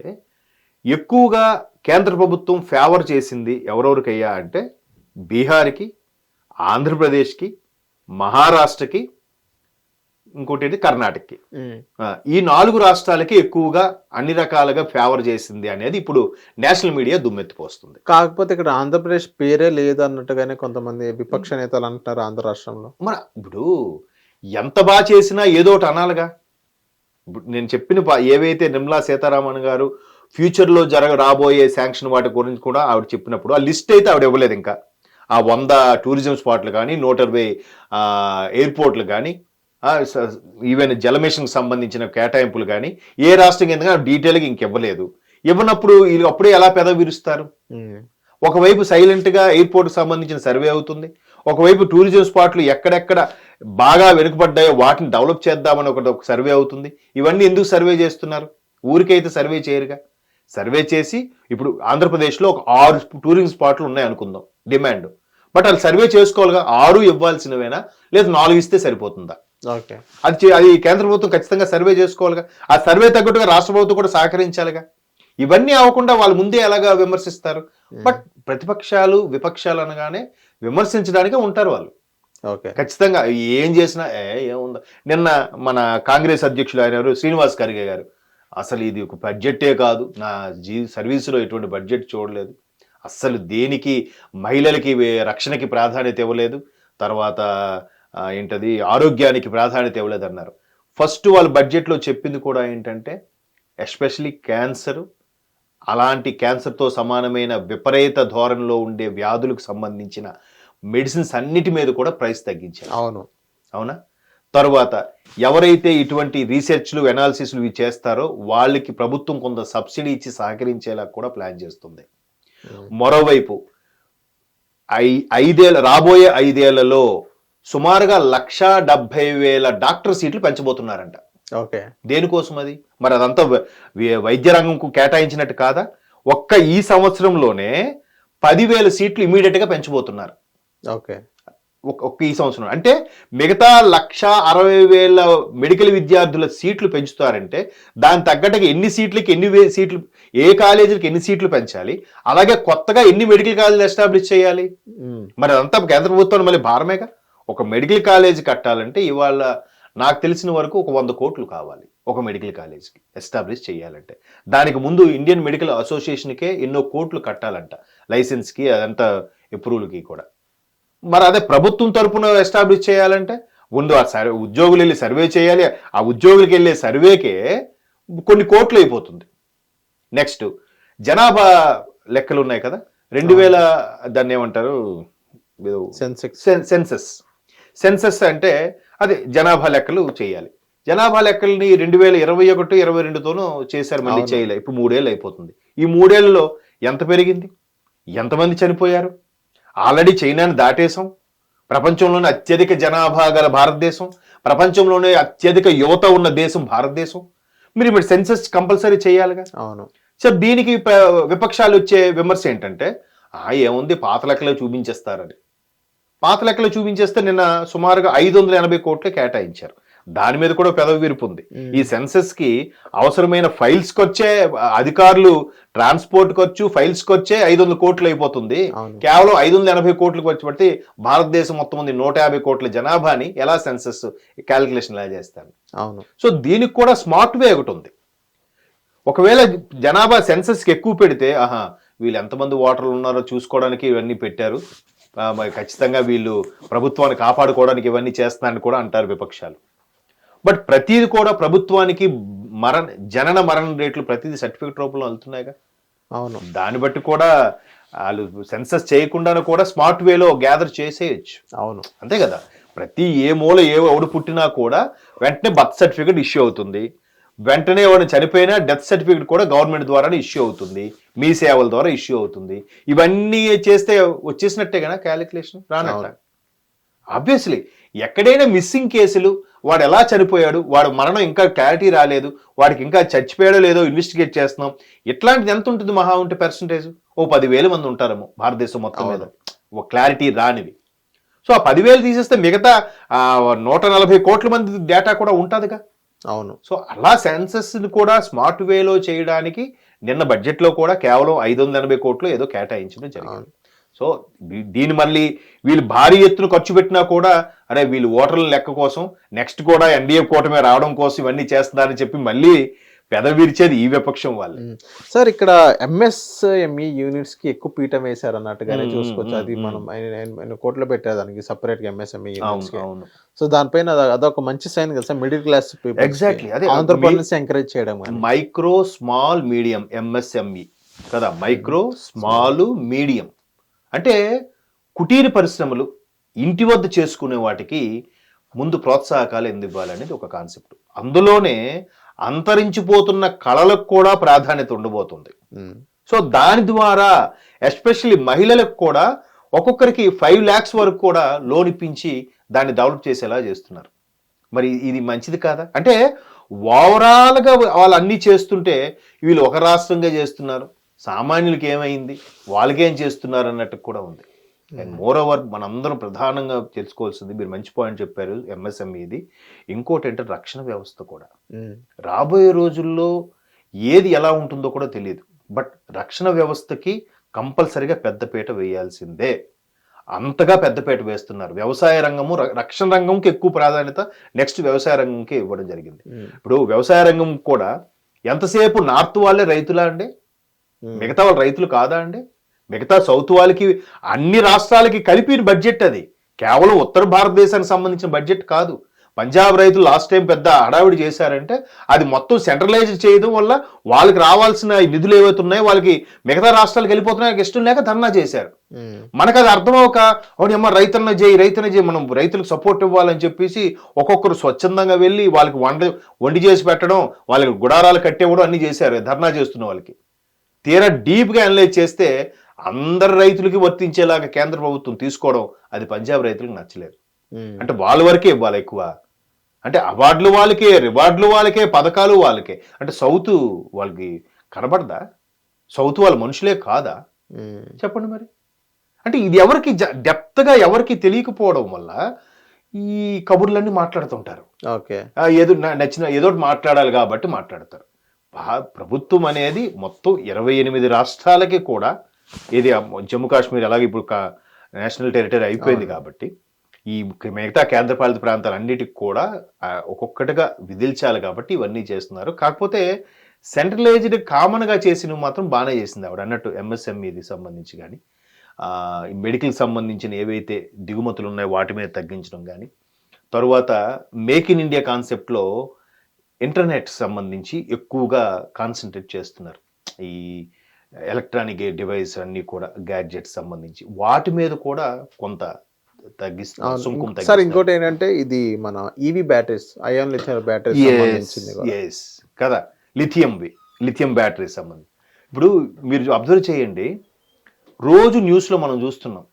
ఎక్కువగా కేంద్ర ప్రభుత్వం ఫేవర్ చేసింది ఎవరెవరికయ్యా అంటే బీహార్కి, ఆంధ్రప్రదేశ్కి, మహారాష్ట్రకి, ఇంకోటి ఏంటి కర్ణాటకకి. ఈ 4 రాష్ట్రాలకి ఎక్కువగా అన్ని రకాలుగా ఫేవర్ చేసింది అనేది ఇప్పుడు నేషనల్ మీడియా దుమ్మెత్తిపోస్తుంది. కాకపోతే ఇక్కడ ఆంధ్రప్రదేశ్ పేరే లేదు అన్నట్టుగానే కొంతమంది విపక్ష నేతలు అంటున్నారు ఆంధ్ర రాష్ట్రంలో. మరి ఇప్పుడు ఎంత బాగా చేసినా ఏదో ఒకటి అనాలిగా. ఇప్పుడు నేను చెప్పిన ఏవైతే నిర్మలా సీతారామన్ గారు ఫ్యూచర్లో రాబోయే శాంక్షన్ వాటి గురించి కూడా ఆవిడ చెప్పినప్పుడు ఆ లిస్ట్ అయితే ఆవిడ ఇవ్వలేదు. ఇంకా ఆ 100 టూరిజం స్పాట్లు కానీ, 120 ఎయిర్పోర్ట్లు కానీ, ఈవెన్ జలమిషన్కి సంబంధించిన కేటాయింపులు కానీ ఏ రాష్ట్రం కింద డీటెయిల్గా ఇంకివ్వలేదు. ఇవ్వనప్పుడు వీళ్ళు అప్పుడే ఎలా పెదవి విరుస్తారు? ఒకవైపు సైలెంట్గా ఎయిర్పోర్ట్కి సంబంధించిన సర్వే అవుతుంది, ఒకవైపు టూరిజం స్పాట్లు ఎక్కడెక్కడ బాగా వెనుకబడ్డాయో వాటిని డెవలప్ చేద్దామని ఒక సర్వే అవుతుంది. ఇవన్నీ ఎందుకు సర్వే చేస్తున్నారు? ఊరికైతే సర్వే చేయరుగా. సర్వే చేసి ఇప్పుడు ఆంధ్రప్రదేశ్లో ఒక 6 టూరిజం స్పాట్లు ఉన్నాయి అనుకుందాం డిమాండ్. బట్ అది సర్వే చేసుకోవాలిగా. 6 ఇవ్వాల్సినవేనా లేదా 4 ఇస్తే సరిపోతుందా? అది కేంద్ర ప్రభుత్వం ఖచ్చితంగా సర్వే చేసుకోవాలిగా. ఆ సర్వే తగ్గట్టుగా రాష్ట్ర ప్రభుత్వం కూడా సహకరించాలిగా. ఇవన్నీ అవ్వకుండా వాళ్ళు ముందే ఎలాగా విమర్శిస్తారు? బట్ ప్రతిపక్షాలు విపక్షాలు అనగానే విమర్శించడానికే ఉంటారు వాళ్ళు. ఖచ్చితంగా ఏం చేసినా ఏముందో. నిన్న మన కాంగ్రెస్ అధ్యక్షులు ఆయన శ్రీనివాస్ ఖర్గే గారు అసలు ఇది ఒక బడ్జెటే కాదు, నా సర్వీసులో ఎటువంటి బడ్జెట్ చూడలేదు, అస్సలు దేనికి మహిళలకి రక్షణకి ప్రాధాన్యత ఇవ్వలేదు, తర్వాత ఏంటది ఆరోగ్యానికి ప్రాధాన్యత ఇవ్వలేదు అన్నారు. ఫస్ట్ వాళ్ళు బడ్జెట్లో చెప్పింది కూడా ఏంటంటే ఎస్పెషలీ క్యాన్సర్, అలాంటి క్యాన్సర్తో సమానమైన విపరీత ధోరణిలో ఉండే వ్యాధులకు సంబంధించిన మెడిసిన్స్ అన్నిటి మీద కూడా ప్రైస్ తగ్గించారు. అవునా? తర్వాత ఎవరైతే ఇటువంటి రీసెర్చ్లు ఎనాలిసిస్లు ఇవి చేస్తారో వాళ్ళకి ప్రభుత్వం కొంత సబ్సిడీ ఇచ్చి సహకరించేలా కూడా ప్లాన్ చేస్తుంది. మరోవైపు రాబోయే 5 ఏళ్లలో సుమారుగా 170,000 డాక్టర్ సీట్లు పెంచబోతున్నారంట. దేనికోసం అది? మరి అదంతా వైద్య రంగంకు కేటాయించినట్టు కాదా? ఒక్క ఈ సంవత్సరంలోనే 10,000 సీట్లు ఇమీడియట్ గా పెంచబోతున్నారు. ఒక్క ఈ సంవత్సరం. అంటే మిగతా 160,000 మెడికల్ విద్యార్థుల సీట్లు పెంచుతారంటే దాని తగ్గట్టుగా ఎన్ని సీట్లకి ఎన్ని సీట్లు, ఏ కాలేజీలకి ఎన్ని సీట్లు పెంచాలి, అలాగే కొత్తగా ఎన్ని మెడికల్ కాలేజీలు ఎస్టాబ్లిష్ చేయాలి. మరి అదంతా కేంద్ర ప్రభుత్వం మళ్ళీ భారమేగా. ఒక మెడికల్ కాలేజ్ కట్టాలంటే ఇవాళ నాకు తెలిసిన వరకు ఒక 100 కోట్లు కావాలి ఒక మెడికల్ కాలేజ్కి ఎస్టాబ్లిష్ చేయాలంటే. దానికి ముందు ఇండియన్ మెడికల్ అసోసియేషన్కే ఎన్నో కోట్లు కట్టాలంట, లైసెన్స్కి అదంతా అప్రూవల్కి కూడా. మరి అదే ప్రభుత్వం తరపున ఎస్టాబ్లిష్ చేయాలంటే ముందు ఆ ఉద్యోగులు వెళ్ళి సర్వే చేయాలి. ఆ ఉద్యోగులకి వెళ్ళే సర్వేకే కొన్ని కోట్లు అయిపోతుంది. నెక్స్ట్ జనాభా లెక్కలు ఉన్నాయి కదా, 2000 దాన్ని ఏమంటారు, సెన్సస్ అంటే అదే జనాభా లెక్కలు చేయాలి. జనాభా లెక్కల్ని 2021-22తోనూ చేశారు, మళ్ళీ చేయలే. ఇప్పుడు 3 ఏళ్ళు అయిపోతుంది. ఈ 3 ఏళ్లలో ఎంత పెరిగింది, ఎంతమంది చనిపోయారు? ఆల్రెడీ చైనాని దాటేసాం, ప్రపంచంలోనే అత్యధిక జనాభా గల భారతదేశం, ప్రపంచంలోనే అత్యధిక యువత ఉన్న దేశం భారతదేశం. మీరు ఇప్పుడు సెన్సస్ కంపల్సరీ చేయాలిగా. అవును. సో దీనికి విపక్షాలు వచ్చే విమర్శ ఏంటంటే ఏముంది పాత లెక్కలో చూపించేస్తారని. పాత లెక్కలో చూపించేస్తే నిన్న సుమారుగా 580 కోట్లు కేటాయించారు. దాని మీద కూడా పెదవి విరుపు ఉంది. ఈ సెన్సస్ కి అవసరమైన ఫైల్స్ వచ్చే అధికారులు ట్రాన్స్పోర్ట్ ఖర్చు ఫైల్స్ వచ్చే 500 కోట్లు అయిపోతుంది. కేవలం 580 కోట్లకు వచ్చి బట్టి భారతదేశం మొత్తం ఉంది 150 కోట్ల జనాభాని ఎలా సెన్సస్ క్యాలిక్యులేషన్ ఎలా చేస్తారు. అవును. సో దీనికి కూడా స్మార్ట్ వే ఒకటి ఉంది. ఒకవేళ జనాభా సెన్సస్ కి ఎక్కువ పెడితే వీళ్ళు ఎంతమంది ఓటర్లు ఉన్నారో చూసుకోవడానికి ఇవన్నీ పెట్టారు, ఖచ్చితంగా వీళ్ళు ప్రభుత్వాన్ని కాపాడుకోవడానికి ఇవన్నీ చేస్తున్నారని కూడా అంటారు విపక్షాలు. బట్ ప్రతిది కూడా ప్రభుత్వానికి జనన మరణ రేట్లు ప్రతిదీ సర్టిఫికెట్ రూపంలో వెళ్తున్నాయిగా. అవును. దాన్ని బట్టి కూడా వాళ్ళు సెన్సస్ చేయకుండా కూడా స్మార్ట్ వేలో గ్యాదర్ చేసేయచ్చు. అవును, అంతే కదా. ప్రతి ఏ మూల ఎవడు పుట్టినా కూడా వెంటనే బర్త్ సర్టిఫికెట్ ఇష్యూ అవుతుంది, వెంటనే ఎవరిని చనిపోయినా డెత్ సర్టిఫికెట్ కూడా గవర్నమెంట్ ద్వారానే ఇష్యూ అవుతుంది, మీ సేవల ద్వారా ఇష్యూ అవుతుంది. ఇవన్నీ చేస్తే వచ్చేసినట్టే కదా క్యాలిక్యులేషన్ రానట్ట. ఆబ్వియస్లీ ఎక్కడైనా మిస్సింగ్ కేసులు, వాడు ఎలా చనిపోయాడు, వాడు మరణం ఇంకా క్లారిటీ రాలేదు, వాడికి ఇంకా చచ్చిపోయాడో లేదో ఇన్వెస్టిగేట్ చేస్తున్నాం, ఇట్లాంటిది ఎంత ఉంటుంది మహా ఉంటే పర్సంటేజ్ 10,000 మంది ఉంటారేమో భారతదేశం మొత్తం మీద ఒక క్లారిటీ రానివి. సో ఆ 10,000 తీసేస్తే మిగతా 140 కోట్ల మంది డేటా కూడా ఉంటుందిగా. అవును. సో అలా సెన్సస్ కూడా స్మార్ట్ వేలో చేయడానికి నిన్న బడ్జెట్లో కూడా కేవలం 580 కోట్లు ఏదో కేటాయించడం జరిగింది. సో దీని మళ్ళీ వీళ్ళు భారీ ఎత్తున ఖర్చు పెట్టినా కూడా అరే వీళ్ళు ఓటర్ల లెక్క కోసం నెక్స్ట్ కూడా ఎన్డీఏ కూటమి రావడం కోసం ఇవన్నీ చేస్తున్నారని చెప్పి మళ్ళీ పెదవిరిచేది ఈ విపక్షం వాళ్ళు. సార్ ఇక్కడ ఎంఎస్ఎంఈ యూనిట్స్ కి ఎక్కువ పీఠం వేశారు అన్నట్టుగానే చూసుకోవచ్చు. అది మనం కోట్లు పెట్టేదానికి సపరేట్ గా ఎంఎస్ఎంఈ యూనిట్స్. సో దానిపైన అదొక మంచి సైన్ కదా sir, middle class people exactly అదే ఆంధ్రప్రదేశ్ ఎంకరేజ్ చేయడం. మైక్రో స్మాల్ మీడియం ఎంఎస్ఎంఈ కదా, మైక్రో స్మాల్ మీడియం అంటే కుటీర పరిశ్రమలు ఇంటి వద్ద చేసుకునే వాటికి ముందు ప్రోత్సాహకాలు ఎందుకు ఇవ్వాలనేది ఒక కాన్సెప్ట్. అందులోనే అంతరించిపోతున్న కళలకు కూడా ప్రాధాన్యత ఉండబోతుంది. సో దాని ద్వారా ఎస్పెషల్లీ మహిళలకు కూడా ఒక్కొక్కరికి 5 lakhs వరకు కూడా లోన్ ఇప్పించి దాన్ని డెవలప్ చేసేలా చేస్తున్నారు. మరి ఇది మంచిది కాదా? అంటే ఓవరాల్గా వాళ్ళు అన్నీ చేస్తుంటే వీళ్ళు ఒక రాష్ట్రంగా చేస్తున్నారు, సామాన్యులకి ఏమైంది, వాళ్ళకేం చేస్తున్నారు అన్నట్టు కూడా ఉంది. అండ్ మోర్ ఓవర్ మనందరం ప్రధానంగా తెలుసుకోవాల్సింది, మీరు మంచి పాయింట్ చెప్పారు ఎంఎస్ఎంఈది, ఇంకోటి అంటే రక్షణ వ్యవస్థ కూడా. రాబోయే రోజుల్లో ఏది ఎలా ఉంటుందో కూడా తెలియదు, బట్ రక్షణ వ్యవస్థకి కంపల్సరిగా పెద్దపీట వేయాల్సిందే. అంతగా పెద్దపీట వేస్తున్నారు. వ్యవసాయ రంగము రక్షణ రంగంకి ఎక్కువ ప్రాధాన్యత నెక్స్ట్ వ్యవసాయ రంగంకి ఇవ్వడం జరిగింది. ఇప్పుడు వ్యవసాయ రంగం కూడా ఎంతసేపు నార్త్ వాళ్ళే రైతులా అండి, మిగతా వాళ్ళు రైతులు కాదా అండి? మిగతా సౌత్ వాళ్ళకి అన్ని రాష్ట్రాలకి కలిపి బడ్జెట్, అది కేవలం ఉత్తర భారతదేశానికి సంబంధించిన బడ్జెట్ కాదు. పంజాబ్ రైతులు లాస్ట్ టైం పెద్ద హడావిడి చేశారంటే అది మొత్తం సెంట్రలైజ్ చేయడం వల్ల వాళ్ళకి రావాల్సిన నిధులు ఏవైతే ఉన్నాయో వాళ్ళకి మిగతా రాష్ట్రాలకు వెళ్ళిపోతున్నాయి, ఇష్టం లేక ధర్నా చేశారు. మనకు అది అర్థం అవ్వక అవునమ్మా రైతన్న చేయి మనం రైతులకు సపోర్ట్ ఇవ్వాలని చెప్పేసి ఒక్కొక్కరు స్వచ్ఛందంగా వెళ్ళి వాళ్ళకి వండి చేసి పెట్టడం, వాళ్ళకి గుడారాలు కట్టేవడం అన్ని చేశారు ధర్నా చేస్తున్న వాళ్ళకి. తీరా డీప్గా అనలైజ్ చేస్తే అందరు రైతులకి వర్తించేలాగా కేంద్ర ప్రభుత్వం తీసుకోవడం అది పంజాబ్ రైతులకు నచ్చలేదు. అంటే వాళ్ళ వరకే ఇవ్వాలి ఎక్కువ, అంటే అవార్డులు వాళ్ళకే, రివార్డులు వాళ్ళకే, పథకాలు వాళ్ళకే. అంటే సౌత్ వాళ్ళకి కనబడదా? సౌత్ వాళ్ళ మనుషులే కాదా? చెప్పండి మరి. అంటే ఇది ఎవరికి డెప్త్గా ఎవరికి తెలియకపోవడం వల్ల ఈ కబుర్లన్నీ మాట్లాడుతుంటారు. ఓకే, ఏదో నచ్చిన ఏదో మాట్లాడాలి కాబట్టి మాట్లాడతారు. ప్రభుత్వం అనేది మొత్తం 28 రాష్ట్రాలకి కూడా, ఇది జమ్మూ కాశ్మీర్ అలాగే ఇప్పుడు నేషనల్ టెరిటరీ అయిపోయింది కాబట్టి ఈ మిగతా కేంద్రపాలిత ప్రాంతాలన్నిటికి కూడా ఒక్కొక్కటిగా విధిల్చాలి కాబట్టి ఇవన్నీ చేస్తున్నారు. కాకపోతే సెంట్రలైజ్డ్ కామన్గా చేసినవి మాత్రం బాగానే చేసింది ఆవిడ అన్నట్టు. ఎంఎస్ఎంఈది సంబంధించి కానీ మెడికల్ సంబంధించిన ఏవైతే దిగుమతులు ఉన్నాయో వాటి మీద తగ్గించడం కానీ, తరువాత మేక్ ఇన్ ఇండియా కాన్సెప్ట్లో ఇంటర్నెట్ సంబంధించి ఎక్కువగా కాన్సన్ట్రేట్ చేస్తున్నారు. ఈ ఎలక్ట్రానిక్ డివైస్ అన్నీ కూడా గ్యాడ్జెట్స్ సంబంధించి వాటి మీద కూడా కొంత తగ్గిస్తున్నారు. సార్ ఇంకోటి ఏంటంటే ఇది మన EV batteries, ion lithium batteries కదా, లిథియం బ్యాటరీస్ సంబంధించి. ఇప్పుడు మీరు అబ్జర్వ్ చేయండి, రోజు న్యూస్లో మనం చూస్తున్నాం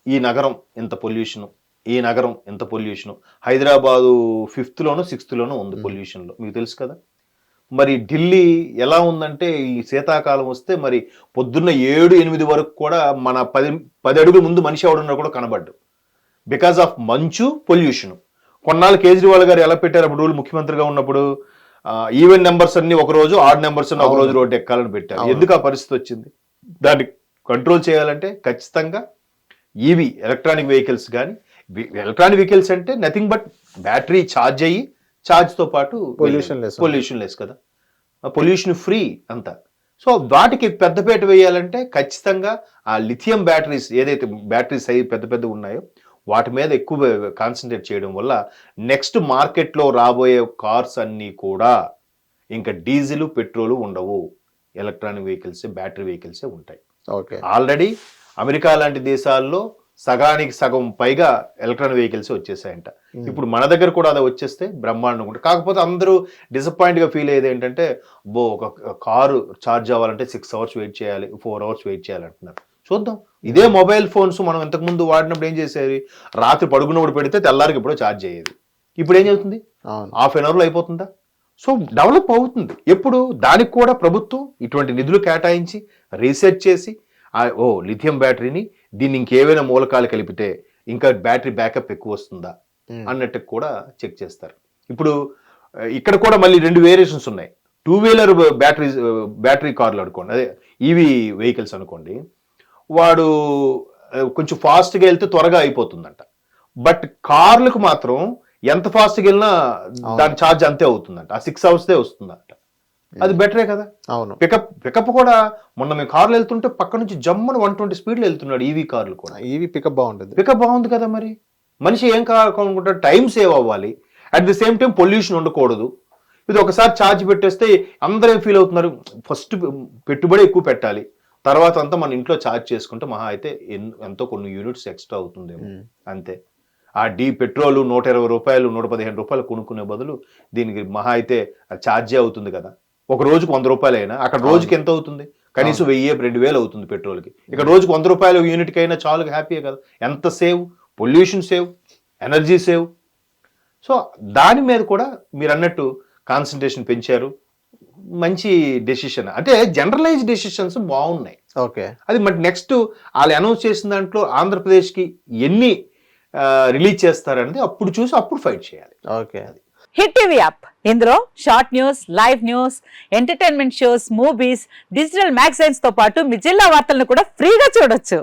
ఈ నగరం ఇంత పొల్యూషను, ఈ నగరం ఎంత పొల్యూషన్. హైదరాబాదు 5th-లోనో 6th-లోనో ఉంది పొల్యూషన్లో, మీకు తెలుసు కదా. మరి ఢిల్లీ ఎలా ఉందంటే ఈ శీతాకాలం వస్తే మరి పొద్దున్న 7-8 వరకు కూడా మన 10 అడుగుల ముందు మనిషి ఎవడున్నా కూడా కనబడ్డు, బికాస్ ఆఫ్ మంచు, పొల్యూషన్. కొన్నాళ్ళు కేజ్రీవాల్ గారు ఎలా పెట్టారు అప్పుడు రూల్, ముఖ్యమంత్రిగా ఉన్నప్పుడు ఈవెన్ నెంబర్స్ అన్ని ఒక రోజు, ఆడ్ నెంబర్స్ అన్ని ఒక రోజు రోడ్డు ఎక్కాలని పెట్టారు. ఎందుకు ఆ పరిస్థితి వచ్చింది? దాన్ని కంట్రోల్ చేయాలంటే ఖచ్చితంగా ఈవీ ఎలక్ట్రానిక్ వెహికల్స్ కానీ, ఎలక్ట్రానిక్ వెహికల్స్ అంటే నథింగ్ బట్ బ్యాటరీ ఛార్జ్ అయ్యి, ఛార్జ్తో పాటు పొల్యూషన్ లెస్ కదా, పొల్యూషన్ ఫ్రీ అంతా. సో వాటికి పెద్దపేట వేయాలంటే ఖచ్చితంగా ఆ లిథియం బ్యాటరీస్, ఏదైతే బ్యాటరీస్ అయ్యి పెద్ద ఉన్నాయో వాటి మీద ఎక్కువ కాన్సన్ట్రేట్ చేయడం వల్ల నెక్స్ట్ మార్కెట్లో రాబోయే కార్స్ అన్నీ కూడా ఇంకా డీజిల్, పెట్రోల్ ఉండవు, ఎలక్ట్రానిక్ వెహికల్సే, బ్యాటరీ వెహికల్సే ఉంటాయి. ఆల్రెడీ అమెరికా లాంటి దేశాల్లో సగానికి సగం పైగా ఎలక్ట్రానిక్ వెహికల్స్ వచ్చేసాయంట. ఇప్పుడు మన దగ్గర కూడా అది వచ్చేస్తే బ్రహ్మాండంగా ఉంటుంది. కాకపోతే అందరూ డిసప్పాయింట్గా ఫీల్ అయ్యేది ఏంటంటే, ఒక కారు ఛార్జ్ అవ్వాలంటే 6 hours వెయిట్ చేయాలి, 4 hours వెయిట్ చేయాలి అంటున్నారు. చూద్దాం. ఇదే మొబైల్ ఫోన్స్ మనం ఇంతకుముందు వాడినప్పుడు ఏం చేసేది, రాత్రి పడుకున్నప్పుడు పెడితే తెల్లారికి ఎప్పుడో ఛార్జ్ అయ్యేది. ఇప్పుడు ఏం చేస్తుంది, హాఫ్ అన్ అవర్లో అయిపోతుందా? సో డెవలప్ అవుతుంది. ఎప్పుడు దానికి కూడా ప్రభుత్వం ఇటువంటి నిధులు కేటాయించి రీసెర్చ్ చేసి, లిథియం బ్యాటరీని దీన్ని ఇంకేవైనా మూలకాలు కలిపితే ఇంకా బ్యాటరీ బ్యాకప్ ఎక్కువ వస్తుందా అన్నట్టు కూడా చెక్ చేస్తారు. ఇప్పుడు ఇక్కడ కూడా మళ్ళీ 2 వేరియేషన్స్ ఉన్నాయి. 2-wheeler బ్యాటరీ కార్లు అనుకోండి, అదే ఈవీ వెహికల్స్ అనుకోండి, వాడు కొంచెం ఫాస్ట్గా వెళ్తే త్వరగా అయిపోతుందంట. బట్ కార్లకు మాత్రం ఎంత ఫాస్ట్గా వెళ్ళినా దాని ఛార్జ్ అంతే అవుతుందంట, ఆ 6 hours వస్తుందంట. అది బెటరే కదా. అవును. పికప్ కూడా మొన్న మేము కార్లు వెళ్తుంటే పక్క నుంచి జమ్మని 120 స్పీడ్లో వెళ్తున్నాడు ఈవీ కార్లు కూడా. ఈవీ పికప్ బాగుంది కదా. మరి మనిషి ఏం కావాలనుకుంటాడు, టైం సేవ్ అవ్వాలి, at the same time pollution ఉండకూడదు. ఇది ఒకసారి ఛార్జ్ పెట్టేస్తే అందరూ ఏం ఫీల్ అవుతున్నారు, ఫస్ట్ పెట్టుబడి ఎక్కువ పెట్టాలి, తర్వాత అంతా మన ఇంట్లో ఛార్జ్ చేసుకుంటే మహా అయితే ఎంతో కొన్ని యూనిట్స్ ఎక్స్ట్రా అవుతుందేమో, అంతే. ఆ పెట్రోల్ 120 రూపాయలు 115 రూపాయలు కొనుక్కునే బదులు దీనికి మహా అయితే ఛార్జే అవుతుంది కదా. ఒక రోజుకు 100 రూపాయలు అయినా అక్కడ రోజుకి ఎంత అవుతుంది, కనీసం 1000-2000 అవుతుంది పెట్రోల్కి. ఇక్కడ రోజుకు 100 రూపాయలు యూనిట్కి అయినా చాలు, హ్యాపీయే కదా. ఎంత save, pollution save, energy save. So దాని మీద కూడా మీరు అన్నట్టు కాన్సన్ట్రేషన్ పెంచారు, మంచి డెసిషన్. అంటే జనరలైజ్ డెసిషన్స్ బాగున్నాయి. ఓకే, అది మరి నెక్స్ట్ వాళ్ళు అనౌన్స్ చేసిన దాంట్లో ఆంధ్రప్రదేశ్కి ఎన్ని రిలీజ్ చేస్తారనేది అప్పుడు చూసి అప్పుడు ఫైట్ చేయాలి. ఓకే. హిట్ టీవీ యాప్, ఇందులో short news, live news, entertainment shows, movies, digital magazines తో పాటు మీ జిల్లా వార్తలను కూడా ఫ్రీగా చూడొచ్చు.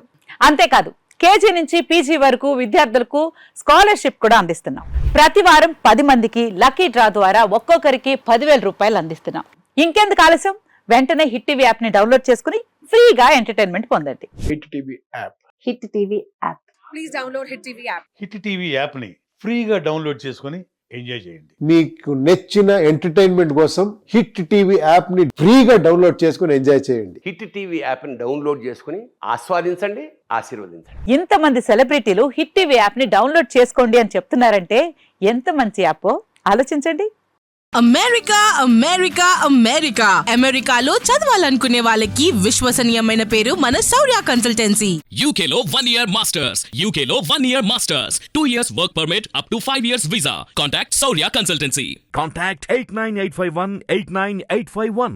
అంతేకాదు కేజీ నుంచి పీజీ వరకు విద్యార్థులకు స్కాలర్షిప్ కూడా అందిస్తున్నాం. ప్రతి వారం 10 మందికి లక్కీ డ్రా ద్వారా ఒక్కొక్కరికి 10,000 రూపాయలు అందిస్తున్నాం. ఇంకెందుకు ఆలస్యం, వెంటనే హిట్ టీవీ యాప్ ని డౌన్లోడ్ చేసుకుని ఫ్రీగా ఎంటర్టైన్మెంట్ పొందండి. Hit TV app. Hit TV app. Please download hit TV app. Hit TV app ని ఫ్రీగా డౌన్లోడ్ చేసుకుని ఎంజాయ్ చేయండి. మీకు నచ్చిన ఎంటర్టైన్మెంట్ కోసం హిట్ టీవీ యాప్ ని ఫ్రీగా డౌన్లోడ్ చేసుకుని ఎంజాయ్ చేయండి. హిట్ టీవీ యాప్ ని డౌన్లోడ్ చేసుకుని ఆస్వాదించండి, ఆశీర్వదించండి. ఇంతమంది సెలబ్రిటీలు హిట్ టీవీ యాప్ ని డౌన్లోడ్ చేసుకోండి అని చెప్తున్నారంటే ఎంత మంచి యాప్ ఆలోచించండి. అమెరికా అమెరికా అమెరికా అమెరికాలో చదవాలనుకునే వాళ్ళకి విశ్వసనీయమైన పేరు మన శౌర్య కన్సల్టెన్సీ. UK లో 1 year masters. UK లో 1 year masters. 2 years work permit up to 5 years visa. Contact Saurya Consultancy. Contact 89851 89851.